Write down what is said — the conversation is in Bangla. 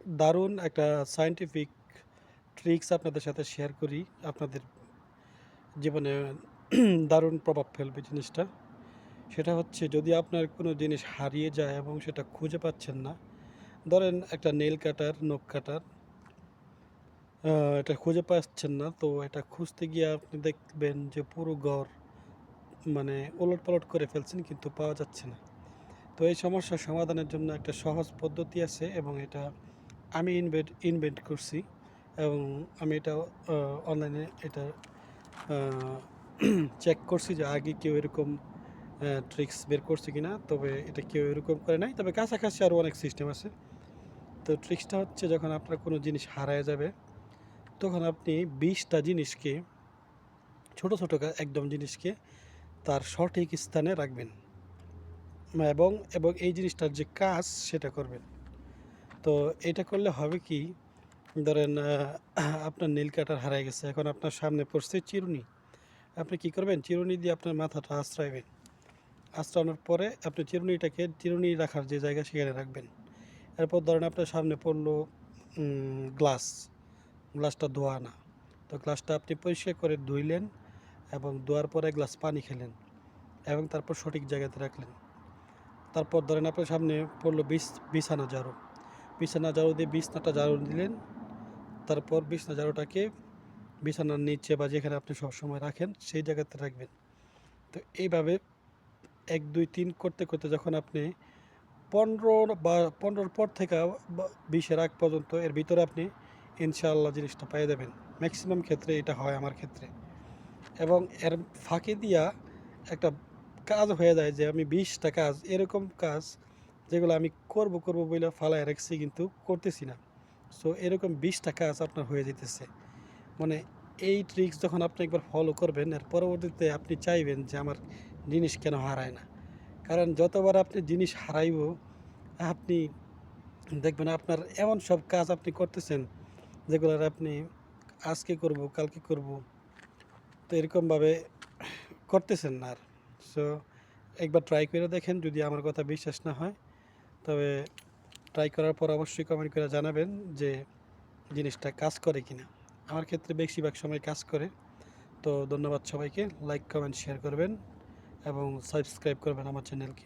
দারুণ একটা সায়েন্টিফিক ট্রিক্স আপনাদের সাথে শেয়ার করি। আপনাদের জীবনে দারুণ প্রভাব ফেলবে জিনিসটা। সেটা হচ্ছে যদি আপনার কোনো জিনিস হারিয়ে যায় এবং সেটা খুঁজে পাচ্ছেন না, ধরেন একটা নেইল কাটার, নখ কাটার, এটা খুঁজে পাচ্ছেন না, তো এটা খুঁজতে গিয়ে আপনি দেখবেন যে পুরো ঘর মানে ওলটপালট করে ফেলছেন কিন্তু পাওয়া যাচ্ছে না। তো এই সমস্যার সমাধানের জন্য একটা সহজ পদ্ধতি আছে এবং এটা আমি ইনভেন্ট করছি এবং আমি এটা অনলাইনে এটা চেক করছি যে আগে কেউ এরকম ট্রিক্স বের করছে কিনা। তবে এটা কেউ এরকম করে নাই, তবে কাছাকাছি আরও অনেক সিস্টেম আছে। তো ট্রিক্সটা হচ্ছে যখন আপনার কোনো জিনিস হারায় যাবে তখন আপনি 20টা জিনিসকে, ছোট ছোট একদম জিনিসকে তার সঠিক স্থানে রাখবেন এবং এবং এই জিনিসটার যে কাজ সেটা করবেন। তো এটা করলে হবে কি, ধরেন আপনার নীল কাটার হারায় গেছে, এখন আপনার সামনে পড়ছে চিরুনি। আপনি কি করবেন, চিরুনি দিয়ে আপনার মাথাটা আঁচড়াইবেন। আঁচড়ানোর পরে আপনি চিরুনি রাখার যে জায়গা সেখানে রাখবেন। এরপর ধরেন আপনার সামনে পড়লো গ্লাসটা ধোয়া না, তো গ্লাসটা আপনি পরিষ্কার করে ধুইলেন এবং ধোয়ার পরে গ্লাস পানি খেলেন এবং তারপর সঠিক জায়গাতে রাখলেন। তারপর ধরেন আপনার সামনে পড়লো বিছানা ঝাড়ু। বিছানা ঝাড়ু দিয়ে বিছনাটা ঝাড়ু দিলেন। তারপর বিছনা ঝাড়ুটাকে বিছানার নিচে বা যেখানে আপনি সবসময় রাখেন সেই জায়গাতে রাখবেন। তো এইভাবে ১, ২, ৩ করতে করতে যখন আপনি ১৫ বা ১৫'র পর থেকে ২০'এর আগ পর্যন্ত এর ভিতরে আপনি ইনশাআল্লাহ জিনিসটা পেয়ে যাবেন। ম্যাক্সিমাম ক্ষেত্রে এটা হয় আমার ক্ষেত্রে। এবং এর ফাঁকি দিয়া একটা কাজ হয়ে যায় যে আমি ২০টা কাজ, এরকম কাজ যেগুলো আমি করব বইলা ফালায় রাখছি কিন্তু করতেছি না। সো এরকম ২০টা কাজ আপনার হয়ে যাইতেছে। মানে এই ট্রিক্স যখন আপনি একবার ফলো করবেন, এর পরবর্তীতে আপনি চাইবেন যে আমার জিনিস কেন হারায় না। কারণ যতবার আপনি জিনিস হারাইব, আপনি দেখবেন আপনার এমন সব কাজ আপনি করতেছেন যেগুলোর আপনি আজকে করব, কালকে করব, তো এরকমভাবে করতেছেন না আর। সো একবার ট্রাই করে দেখেন, যদি আমার কথা বিশ্বাস না হয় তবে ট্রাই করার পর অবশ্যই কমেন্ট করে জানাবেন যে জিনিসটা কাজ করে কিনা। আমার ক্ষেত্রে বেশিরভাগ সময় কাজ করে। তো ধন্যবাদ সবাইকে, লাইক কমেন্ট শেয়ার করবেন এবং সাবস্ক্রাইব করবেন আমার চ্যানেলকে।